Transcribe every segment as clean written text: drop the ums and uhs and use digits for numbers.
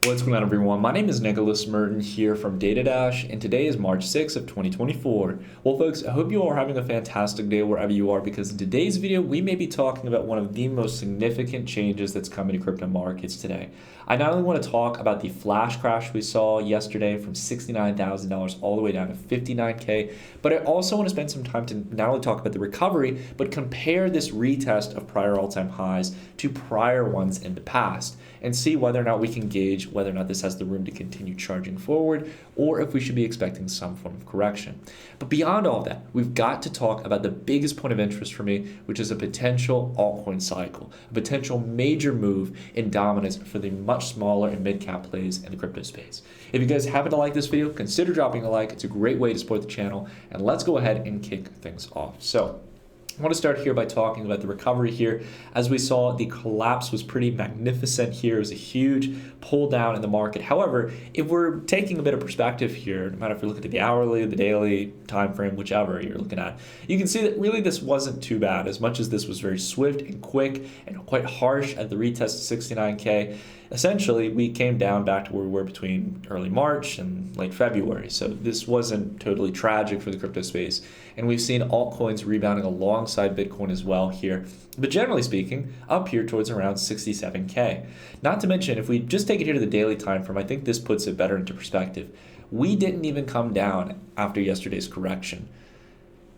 What's going on, everyone? My name is Nicholas Merton here from DataDash, and today is March 6th of 2024. Well, folks, I hope you all are having a fantastic day wherever you are, because in today's video, we may be talking about one of the most significant changes that's coming to crypto markets today. I not only want to talk about the flash crash we saw yesterday from $69,000 all the way down to $59K, but I also want to spend some time to not only talk about the recovery, but compare this retest of prior all-time highs to prior ones in the past, and see whether or not we can gauge whether or not this has the room to continue charging forward, or if we should be expecting some form of correction. But beyond all that, we've got to talk about the biggest point of interest for me, which is a potential altcoin cycle, a potential major move in dominance for the much smaller and mid-cap plays in the crypto space. If you guys happen to like this video, consider dropping a like. It's a great way to support the channel, and let's go ahead and kick things off. So I want to start here by talking about the recovery here. As we saw, the collapse was pretty magnificent here. It was a huge pull down in the market. However, if we're taking a bit of perspective here, no matter if you're looking at the hourly, the daily time frame, whichever you're looking at, you can see that really this wasn't too bad. As much as this was very swift and quick and quite harsh at the retest of 69K, essentially we came down back to where we were between early March and late February. So this wasn't totally tragic for the crypto space. And we've seen altcoins rebounding alongside Bitcoin as well here. But generally speaking, up here towards around 67K. Not to mention, if we just take it here to the daily time frame, I think this puts it better into perspective. We didn't even come down after yesterday's correction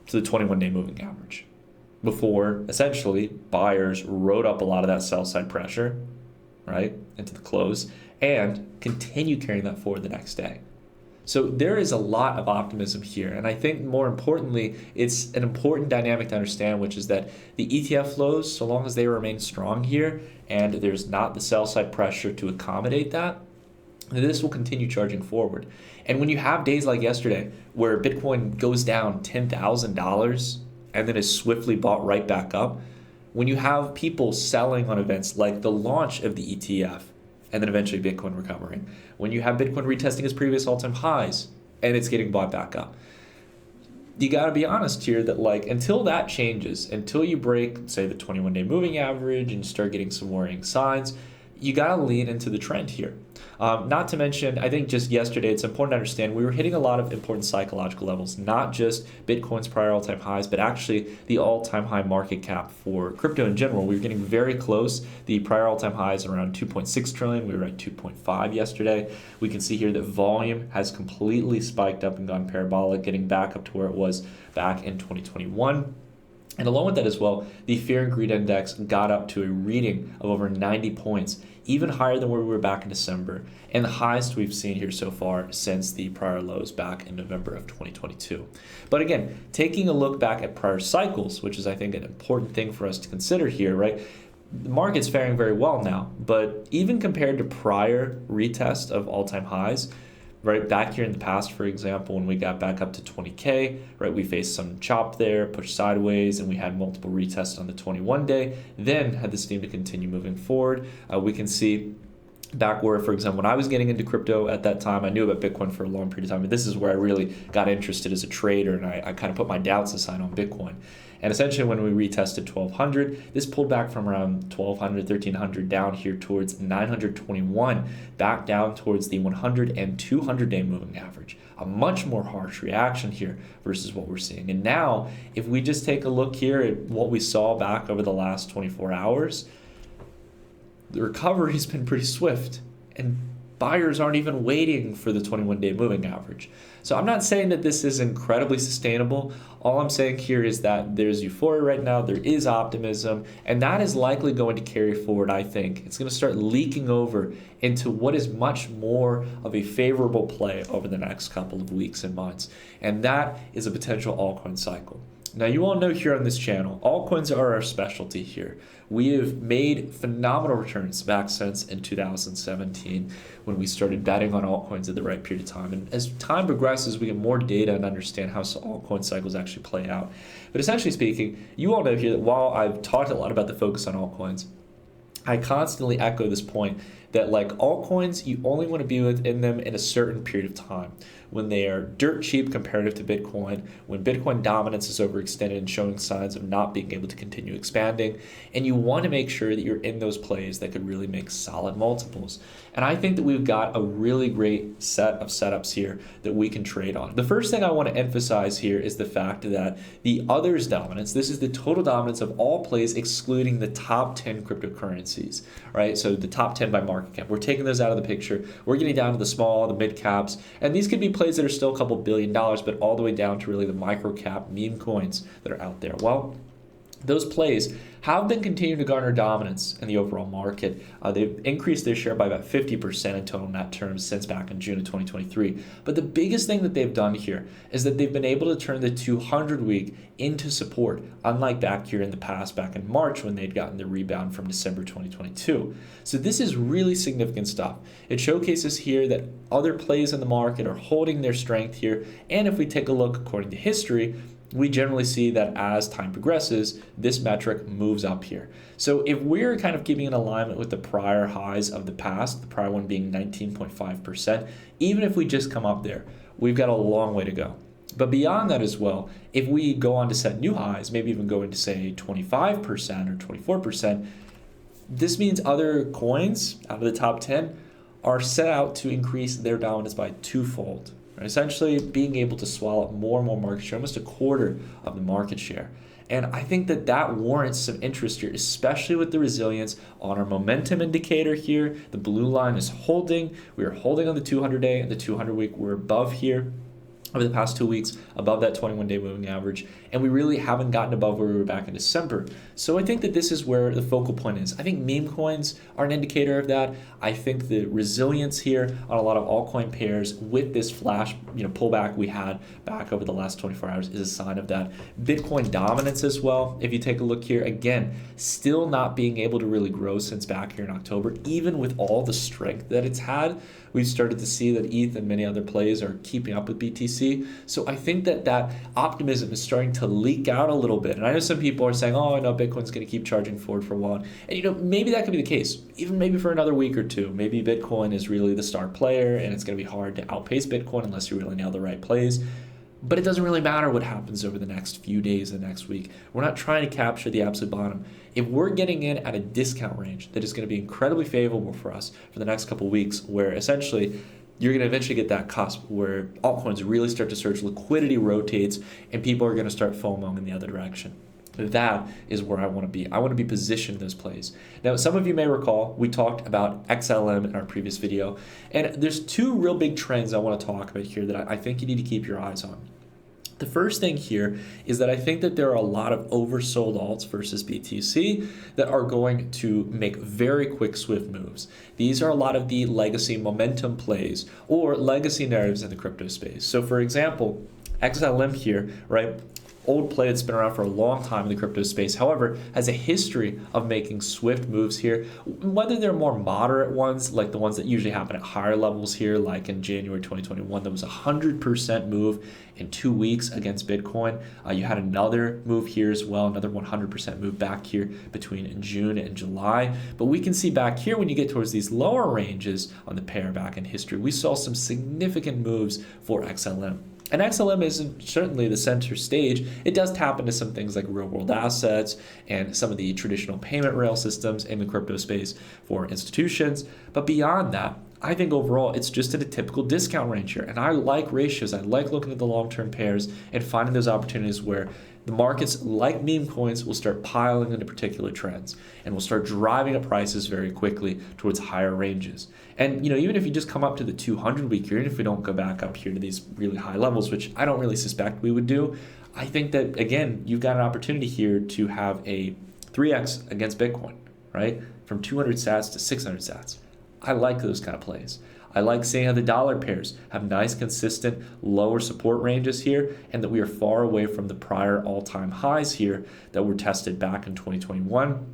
to the 21-day moving average, before essentially buyers rode up a lot of that sell side pressure, right, into the close, and continue carrying that forward the next day. So there is a lot of optimism here, and I think more importantly, it's an important dynamic to understand, which is that the ETF flows, so long as they remain strong here and there's not the sell side pressure to accommodate that, this will continue charging forward. And when you have days like yesterday where Bitcoin goes down $10,000 and then is swiftly bought right back up, when you have people selling on events like the launch of the ETF and then eventually Bitcoin recovering, when you have Bitcoin retesting its previous all-time highs and it's getting bought back up, you got to be honest here that until that changes, until you break, say, the 21-day moving average and start getting some worrying signs, you got to lean into the trend here. Not to mention, I think just yesterday, it's important to understand we were hitting a lot of important psychological levels, not just Bitcoin's prior all-time highs, but actually the all-time high market cap for crypto in general. We were getting very close. The prior all-time highs around 2.6 trillion. We were at 2.5 yesterday. We can see here that volume has completely spiked up and gone parabolic, getting back up to where it was back in 2021. And along with that as well, the Fear and Greed Index got up to a reading of over 90 points, even higher than where we were back in December, and the highest we've seen here so far since the prior lows back in November of 2022. But again, taking a look back at prior cycles, which is, I think, an important thing for us to consider here, right? The market's faring very well now, but even compared to prior retest of all-time highs, right, back here in the past, for example, when we got back up to 20K, right, we faced some chop there, pushed sideways, and we had multiple retests on the 21-day, then had the steam to continue moving forward. We can see back where, for example, when I was getting into crypto at that time, I knew about Bitcoin for a long period of time, but this is where I really got interested as a trader, and I kind of put my doubts aside on Bitcoin. And essentially when we retested 1200, this pulled back from around 1200, 1300 down here towards 921, back down towards the 100 and 200-day moving average. A much more harsh reaction here versus what we're seeing. And now, if we just take a look here at what we saw back over the last 24 hours, the recovery has been pretty swift, and buyers aren't even waiting for the 21-day moving average. So I'm not saying that this is incredibly sustainable. All I'm saying here is that there's euphoria right now, there is optimism, and that is likely going to carry forward, I think. It's going to start leaking over into what is much more of a favorable play over the next couple of weeks and months, and that is a potential altcoin cycle. Now, you all know here on this channel, altcoins are our specialty here. We have made phenomenal returns back since in 2017 when we started betting on altcoins at the right period of time. And as time progresses, we get more data and understand how altcoin cycles actually play out. But essentially speaking, you all know here that while I've talked a lot about the focus on altcoins, I constantly echo this point that like altcoins, you only want to be within them in a certain period of time. When they are dirt cheap comparative to Bitcoin, when Bitcoin dominance is overextended and showing signs of not being able to continue expanding, and you want to make sure that you're in those plays that could really make solid multiples. And I think that we've got a really great set of setups here that we can trade on. The first thing I want to emphasize here is the fact that the others dominance, this is the total dominance of all plays excluding the top 10 cryptocurrencies, right? So the top 10 by market cap. We're taking those out of the picture. We're getting down to the small, the mid caps, and these could be plays that are still a couple $1 billion, but all the way down to really the micro cap meme coins that are out there. Well, those plays have been continuing to garner dominance in the overall market. They've increased their share by about 50% in total net terms since back in June of 2023. But the biggest thing that they've done here is that they've been able to turn the 200-week into support, unlike back here in the past, back in March when they'd gotten the rebound from December 2022. So this is really significant stuff. It showcases here that other plays in the market are holding their strength here. And if we take a look according to history, we generally see that as time progresses, this metric moves up here. So if we're kind of keeping in alignment with the prior highs of the past, the prior one being 19.5%, even if we just come up there, we've got a long way to go. But beyond that as well, if we go on to set new highs, maybe even go into say 25% or 24%, this means other coins out of the top 10 are set out to increase their dominance by twofold. Essentially being able to swallow up more and more market share, almost a quarter of the market share. And I think that that warrants some interest here, especially with the resilience on our momentum indicator here. The blue line is holding. We are holding on the 200-day and the 200-week. We're above here over the past 2 weeks, above that 21-day moving average, and we really haven't gotten above where we were back in December. So I think that this is where the focal point is. I think meme coins are an indicator of that. I think the resilience here on a lot of altcoin pairs with this flash, pullback we had back over the last 24 hours is a sign of that. Bitcoin dominance as well. If you take a look here, again, still not being able to really grow since back here in October, even with all the strength that it's had. We've started to see that ETH and many other plays are keeping up with BTC. So I think that that optimism is starting to leak out a little bit. And I know some people are saying, oh, I know Bitcoin's going to keep charging forward for a while. And maybe that could be the case, even maybe for another week or two. Maybe Bitcoin is really the star player and it's going to be hard to outpace Bitcoin unless you really nail the right plays. But it doesn't really matter what happens over the next few days, the next week. We're not trying to capture the absolute bottom. If we're getting in at a discount range that is going to be incredibly favorable for us for the next couple of weeks, where essentially you're going to eventually get that cusp where altcoins really start to surge, liquidity rotates, and people are going to start FOMOing in the other direction. That is where I want to be. I want to be positioned in those plays. Now, some of you may recall, we talked about XLM in our previous video, and there's two real big trends I want to talk about here that I think you need to keep your eyes on. The first thing here is that I think that there are a lot of oversold alts versus BTC that are going to make very quick, swift moves. These are a lot of the legacy momentum plays or legacy narratives in the crypto space. So for example, XLM here, right? Old play that's been around for a long time in the crypto space, however, has a history of making swift moves here, whether they're more moderate ones, like the ones that usually happen at higher levels here, like in January 2021, there was a 100% move in 2 weeks against Bitcoin. You had another move here as well, another 100% move back here between June and July. But we can see back here when you get towards these lower ranges on the pair back in history, we saw some significant moves for XLM. And XLM isn't certainly the center stage. It does tap into some things like real world assets and some of the traditional payment rail systems in the crypto space for institutions. But beyond that, I think overall it's just at a typical discount range here. And I like ratios. I like looking at the long-term pairs and finding those opportunities where the markets, like meme coins, will start piling into particular trends and will start driving up prices very quickly towards higher ranges. And even if you just come up to the 200-week here, and if we don't go back up here to these really high levels, which I don't really suspect we would do, I think that, again, you've got an opportunity here to have a 3x against Bitcoin, right? From 200 sats to 600 sats. I like those kind of plays. I like seeing how the dollar pairs have nice, consistent, lower support ranges here, and that we are far away from the prior all-time highs here that were tested back in 2021,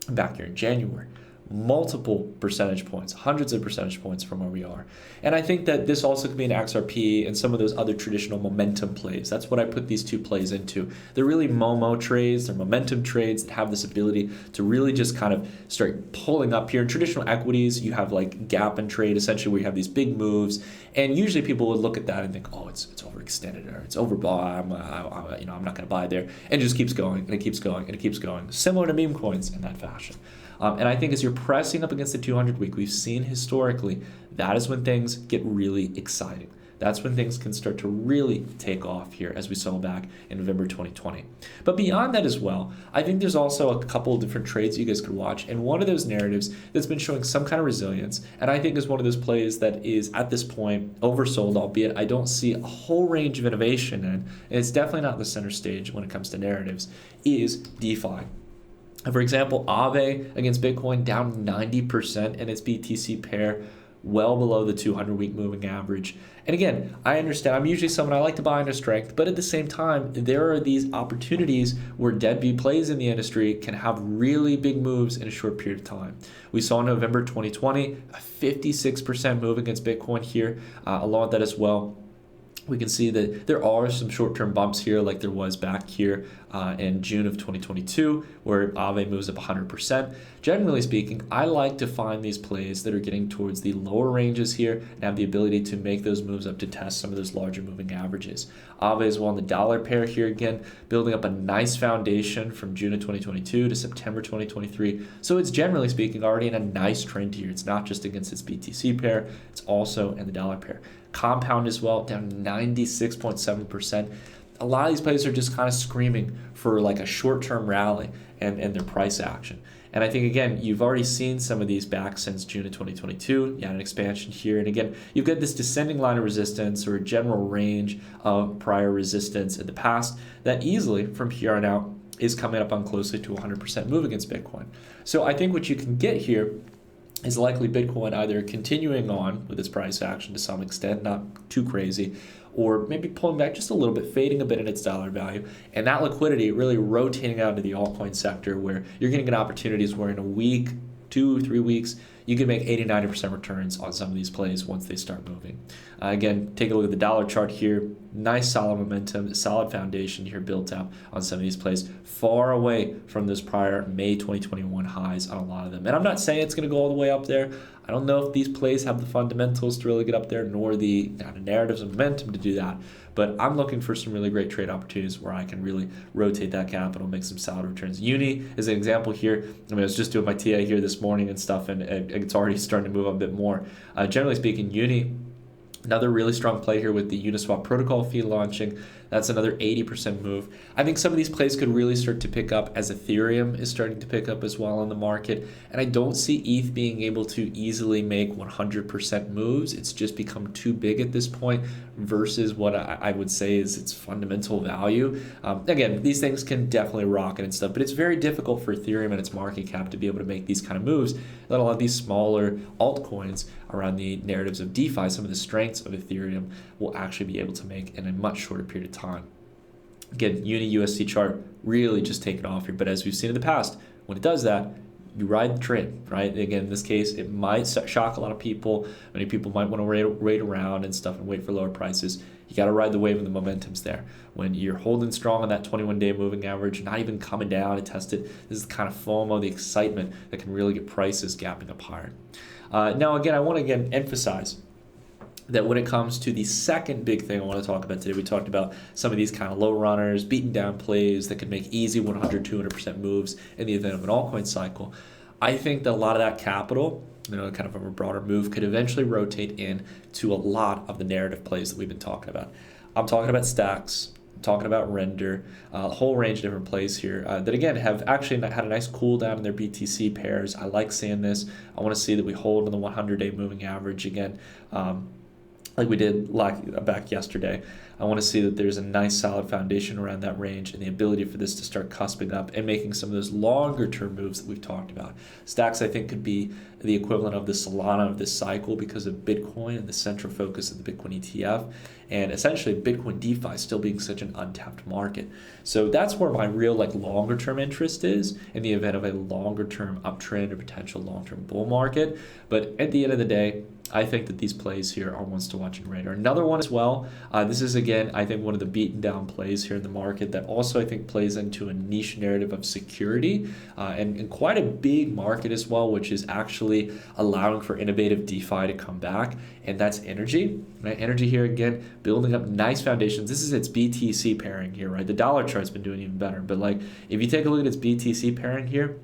back here in January. multiple percentage points, hundreds of percentage points from where we are. And I think that this also could be an XRP and some of those other traditional momentum plays. That's what I put these two plays into. They're really Momo trades, they're momentum trades that have this ability to really just kind of start pulling up here. In traditional equities, you have like gap and trade, essentially where you have these big moves. And usually people would look at that and think, oh, it's overextended or it's overbought. I'm not going to buy there. And it just keeps going and it keeps going and it keeps going. Similar to meme coins in that fashion. And I think as you're pressing up against the 200 week, we've seen historically, that is when things get really exciting. That's when things can start to really take off here, as we saw back in November 2020. But beyond that as well, I think there's also a couple of different trades you guys could watch. And one of those narratives that's been showing some kind of resilience, and I think is one of those plays that is at this point oversold, albeit I don't see a whole range of innovation in, and it's definitely not the center stage when it comes to narratives, is DeFi. For example, Aave against Bitcoin down 90% in its BTC pair, well below the 200-week moving average. And again, I understand, I'm usually someone I like to buy into strength, but at the same time, there are these opportunities where deadbeat plays in the industry can have really big moves in a short period of time. We saw in November 2020, a 56% move against Bitcoin here, along with that as well. We can see that there are some short-term bumps here like there was back here in June of 2022 where Aave moves up 100%. Generally speaking, I like to find these plays that are getting towards the lower ranges here and have the ability to make those moves up to test some of those larger moving averages. Aave as well in the dollar pair here again, building up a nice foundation from June of 2022 to September 2023. So it's generally speaking already in a nice trend here. It's not just against its BTC pair, it's also in the dollar pair. Compound as well, down 96.7%. A lot of these plays are just kind of screaming for like a short-term rally and their price action. And I think, again, you've already seen some of these back since June of 2022. You had an expansion here. And again, you've got this descending line of resistance or a general range of prior resistance in the past that easily from here on out is coming up on closely to 100% move against Bitcoin. So I think what you can get here is likely Bitcoin either continuing on with its price action to some extent, not too crazy, or maybe pulling back just a little bit, fading a bit in its dollar value, and that liquidity really rotating out into the altcoin sector where you're going to get opportunities where in a week, 2 or 3 weeks, you can make 80-90% returns on some of these plays once they start moving. Again, take a look at the dollar chart here. Nice solid momentum, solid foundation here built up on some of these plays, far away from those prior May 2021 highs on a lot of them. And I'm not saying it's going to go all the way up there. I don't know if these plays have the fundamentals to really get up there, nor the narratives and momentum to do that. But I'm looking for some really great trade opportunities where I can really rotate that capital, make some solid returns. Uni is an example here. I was just doing my TA here this morning and stuff, and it's already starting to move a bit more. Generally speaking, Uni, another really strong play here with the Uniswap protocol fee launching. That's another 80% move. I think some of these plays could really start to pick up as Ethereum is starting to pick up as well on the market. And I don't see ETH being able to easily make 100% moves. It's just become too big at this point versus what I would say is its fundamental value. Again, these things can definitely rocket and stuff, but it's very difficult for Ethereum and its market cap to be able to make these kind of moves, let alone these smaller altcoins around the narratives of DeFi, some of the strengths of Ethereum will actually be able to make in a much shorter period of time. Again, Uni USD chart really just taking off here, but as we've seen in the past, when it does that, you ride the trend, right? Again, in this case, it might shock a lot of people. Many people might want to wait around and stuff and wait for lower prices. You got to ride the wave when the momentum's there. When you're holding strong on that 21-day moving average, not even coming down to test it, this is the kind of FOMO, the excitement that can really get prices gapping up higher. Now, again, I want to emphasize that when it comes to the second big thing I want to talk about today, we talked about some of these kind of low runners, beaten down plays that could make easy 100, 200% moves in the event of an altcoin cycle. I think that a lot of that capital, kind of a broader move, could eventually rotate in to a lot of the narrative plays that we've been talking about. I'm talking about stacks, I'm talking about render, a whole range of different plays here that again have actually had a nice cool down in their BTC pairs. I like seeing this. I want to see that we hold on the 100-day moving average again. Like we did back yesterday. I want to see that there's a nice solid foundation around that range and the ability for this to start cusping up and making some of those longer term moves that we've talked about. Stacks, I think, could be the equivalent of the Solana of this cycle because of Bitcoin and the central focus of the Bitcoin ETF, and essentially Bitcoin DeFi still being such an untapped market. So that's where my real longer term interest is in the event of a longer term uptrend or potential long term bull market. But at the end of the day, I think that these plays here are ones to watch and radar. Another one as well, this is again, I think, one of the beaten down plays here in the market that also I think plays into a niche narrative of security and quite a big market as well, which is actually allowing for innovative DeFi to come back, and that's energy. Right? Energy here again, building up nice foundations. This is its BTC pairing here, right? The dollar chart's been doing even better, but if you take a look at its BTC pairing here,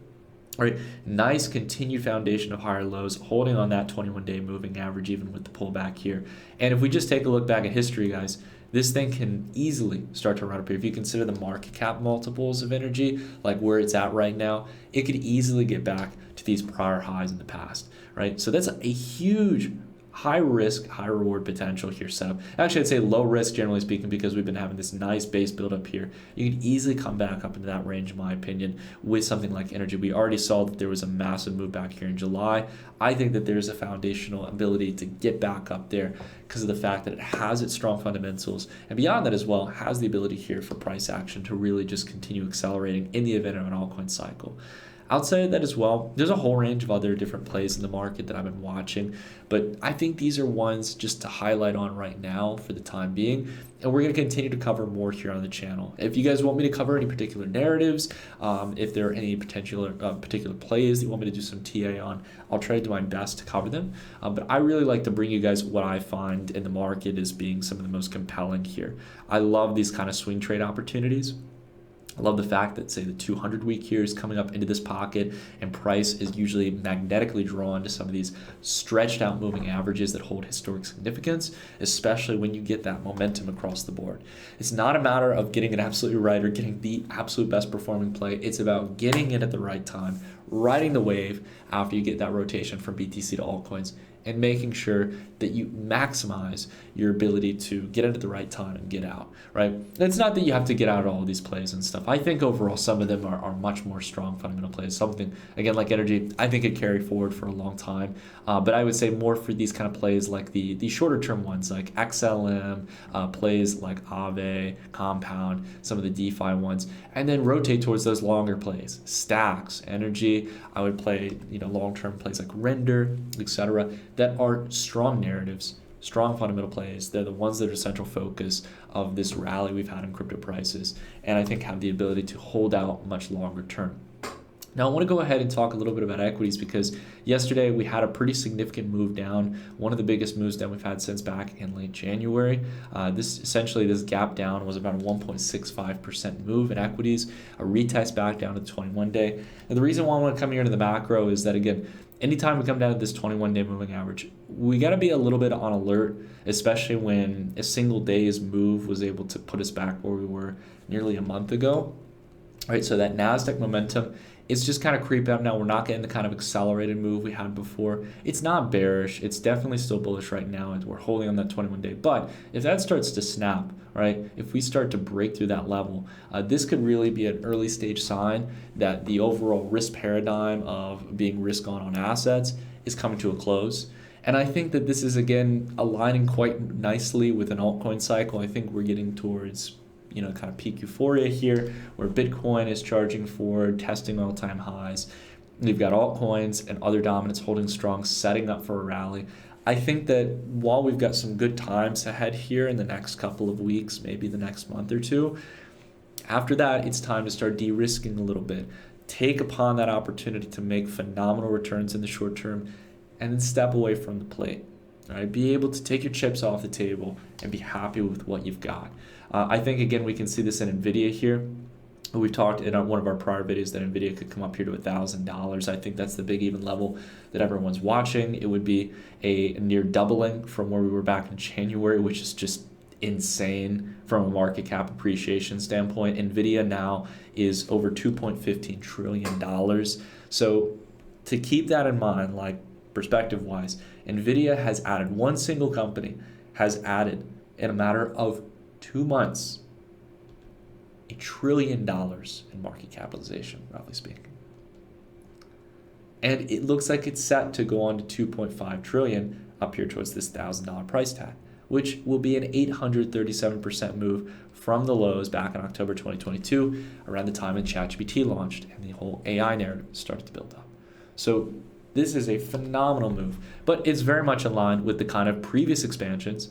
right, nice continued foundation of higher lows, holding on that 21-day moving average even with the pullback here. And if we just take a look back at history, guys, this thing can easily start to run up here. If you consider the market cap multiples of energy, like where it's at right now, it could easily get back to these prior highs in the past, right? So that's a huge high risk, high reward potential here set up. Actually, I'd say low risk, generally speaking, because we've been having this nice base build up here. You can easily come back up into that range, in my opinion, with something like energy. We already saw that there was a massive move back here in July. I think that there's a foundational ability to get back up there because of the fact that it has its strong fundamentals, and beyond that as well, has the ability here for price action to really just continue accelerating in the event of an altcoin cycle. Outside of that as well, there's a whole range of other different plays in the market that I've been watching, but I think these are ones just to highlight on right now for the time being, and we're going to continue to cover more here on the channel. If you guys want me to cover any particular narratives, if there are any particular plays that you want me to do some TA on, I'll try to do my best to cover them, but I really like to bring you guys what I find in the market as being some of the most compelling here. I love these kind of swing trade opportunities. I love the fact that, say, the 200-week here is coming up into this pocket, and price is usually magnetically drawn to some of these stretched out moving averages that hold historic significance, especially when you get that momentum across the board. It's not a matter of getting it absolutely right or getting the absolute best performing play. It's about getting it at the right time, riding the wave after you get that rotation from BTC to altcoins, and making sure that you maximize your ability to get in at the right time and get out, right? It's not that you have to get out of all of these plays and stuff. I think overall some of them are much more strong fundamental plays. Something, again, like energy, I think it carry forward for a long time. But I would say more for these kind of plays like the shorter term ones like XLM, plays like Aave, Compound, some of the DeFi ones, and then rotate towards those longer plays. Stacks, energy, I would play long-term plays like Render, etc. that are strong narratives, strong fundamental plays. They're the ones that are central focus of this rally we've had in crypto prices, and I think have the ability to hold out much longer term. Now, I want to go ahead and talk a little bit about equities because yesterday we had a pretty significant move down, one of the biggest moves down we've had since back in late January. This gap down was about a 1.65% move in equities, a retest back down to the 21-day. And the reason why I want to come here to the macro is that, again, anytime we come down to this 21-day moving average, we got to be a little bit on alert, especially when a single day's move was able to put us back where we were nearly a month ago. All right, so that NASDAQ momentum, it's just kind of creeping up now. We're not getting the kind of accelerated move we had before. It's not bearish. It's definitely still bullish right now, and we're holding on that 21-day. But if that starts to snap, right, if we start to break through that level, this could really be an early stage sign that the overall risk paradigm of being risk on assets is coming to a close. And I think that this is, again, aligning quite nicely with an altcoin cycle. I think we're getting towards kind of peak euphoria here where Bitcoin is charging forward, testing all-time highs. You've got altcoins and other dominants holding strong, setting up for a rally. I think that while we've got some good times ahead here in the next couple of weeks, maybe the next month or two, after that, it's time to start de-risking a little bit. Take upon that opportunity to make phenomenal returns in the short term and then step away from the plate. All right? Be able to take your chips off the table and be happy with what you've got. I think, again, we can see this in NVIDIA here. We've talked in one of our prior videos that NVIDIA could come up here to $1,000. I think that's the big even level that everyone's watching. It would be a near doubling from where we were back in January, which is just insane from a market cap appreciation standpoint. NVIDIA now is over $2.15 trillion. So to keep that in mind, like perspective-wise, NVIDIA has added, one single company has added in a matter of 2 months, $1 trillion in market capitalization, roughly speaking. And it looks like it's set to go on to 2.5 trillion up here towards this $1,000 price tag, which will be an 837% move from the lows back in October 2022, around the time when ChatGPT launched and the whole AI narrative started to build up. So this is a phenomenal move, but it's very much aligned with the kind of previous expansions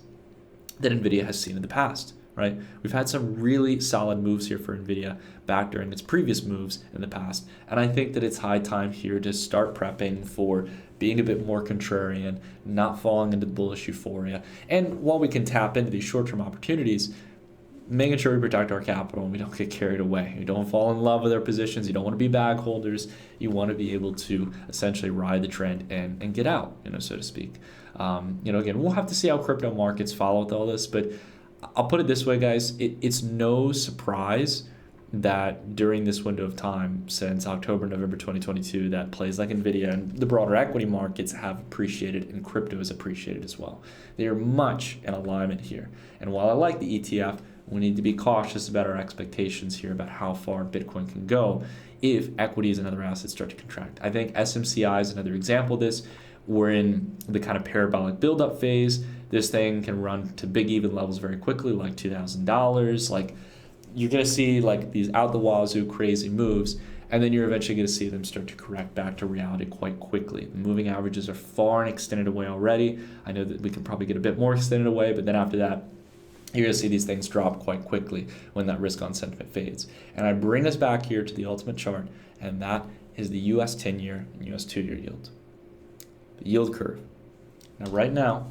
that NVIDIA has seen in the past, right? We've had some really solid moves here for NVIDIA back during its previous moves in the past, and I think that it's high time here to start prepping for being a bit more contrarian, not falling into the bullish euphoria. And while we can tap into these short-term opportunities, making sure we protect our capital and we don't get carried away. We don't fall in love with our positions. You don't want to be bag holders. You want to be able to essentially ride the trend and get out, so to speak. Again, we'll have to see how crypto markets follow with all this, but I'll put it this way, guys. It's no surprise that during this window of time since October, November 2022, that plays like NVIDIA and the broader equity markets have appreciated and crypto has appreciated as well. They are much in alignment here. And while I like the ETF, we need to be cautious about our expectations here about how far Bitcoin can go if equities and other assets start to contract. I think SMCI is another example of this. We're in the kind of parabolic buildup phase. This thing can run to big even levels very quickly, like $2,000. Like, you're going to see like these out the wazoo crazy moves, and then you're eventually going to see them start to correct back to reality quite quickly. The moving averages are far and extended away already. I know that we can probably get a bit more extended away, but then after that, you're going to see these things drop quite quickly when that risk-on sentiment fades. And I bring us back here to the ultimate chart, and that is the U.S. 10-year and U.S. 2-year yield. The yield curve. Now, right now,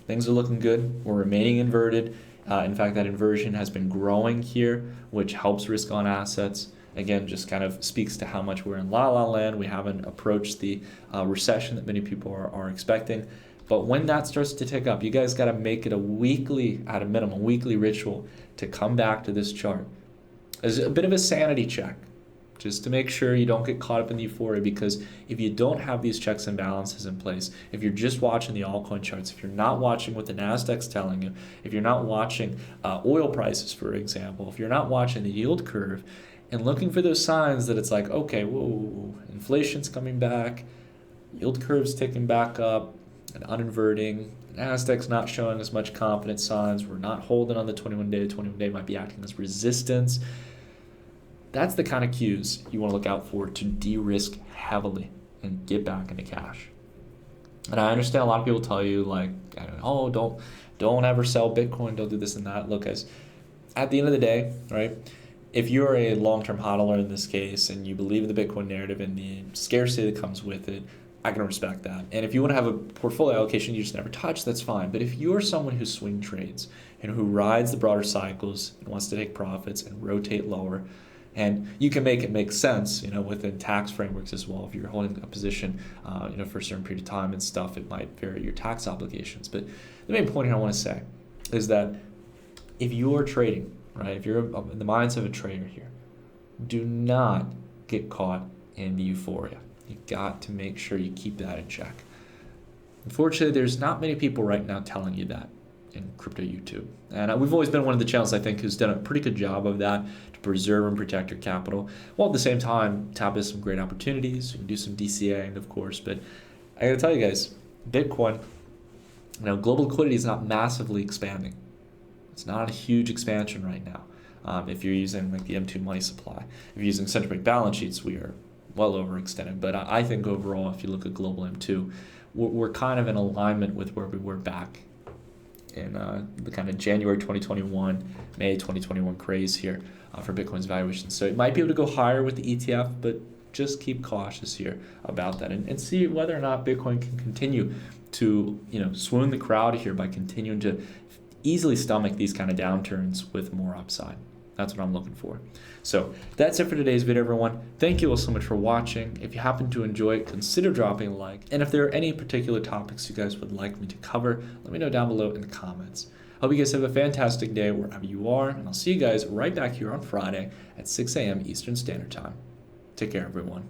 things are looking good. We're remaining inverted. In fact, that inversion has been growing here, which helps risk-on assets. Again, just kind of speaks to how much we're in la-la land. We haven't approached the recession that many people are expecting. But when that starts to tick up, you guys got to make it a weekly, at a minimum, weekly ritual to come back to this chart as a bit of a sanity check, just to make sure you don't get caught up in the euphoria. Because if you don't have these checks and balances in place, if you're just watching the altcoin charts, if you're not watching what the NASDAQ's telling you, if you're not watching oil prices, for example, if you're not watching the yield curve and looking for those signs that it's like, okay, whoa, inflation's coming back, yield curve's ticking back up, and uninverting, NASDAQ's not showing as much confidence signs, we're not holding on the 21-day, the 21-day might be acting as resistance. That's the kind of cues you want to look out for to de-risk heavily and get back into cash. And I understand a lot of people tell you, like, don't ever sell Bitcoin, don't do this and that. Look, guys, at the end of the day, right, if you're a long-term hodler in this case and you believe in the Bitcoin narrative and the scarcity that comes with it, I can respect that. And if you want to have a portfolio allocation you just never touch, that's fine. But if you're someone who swing trades and who rides the broader cycles and wants to take profits and rotate lower, and you can make it make sense, within tax frameworks as well. If you're holding a position, for a certain period of time and stuff, it might vary your tax obligations. But the main point here I want to say is that if you're trading, right, if you're in the mindset of a trader here, do not get caught in the euphoria. You got to make sure you keep that in check. Unfortunately, there's not many people right now telling you that in crypto YouTube. And we've always been one of the channels, I think, who's done a pretty good job of that to preserve and protect your capital, while at the same time tap into some great opportunities. You can do some DCAing, of course. But I got to tell you guys, Bitcoin, global liquidity is not massively expanding. It's not a huge expansion right now. If you're using like the M2 money supply, if you're using central bank balance sheets, we are well overextended. But I think overall, if you look at global M2, we're kind of in alignment with where we were back in the kind of January 2021, May 2021 craze here for Bitcoin's valuation. So it might be able to go higher with the ETF, but just keep cautious here about that and see whether or not Bitcoin can continue to swoon the crowd here by continuing to easily stomach these kind of downturns with more upside. That's what I'm looking for. So that's it for today's video, everyone. Thank you all so much for watching. If you happen to enjoy it, consider dropping a like. And if there are any particular topics you guys would like me to cover, let me know down below in the comments. Hope you guys have a fantastic day wherever you are, and I'll see you guys right back here on Friday at 6 a.m. Eastern Standard Time. Take care, everyone.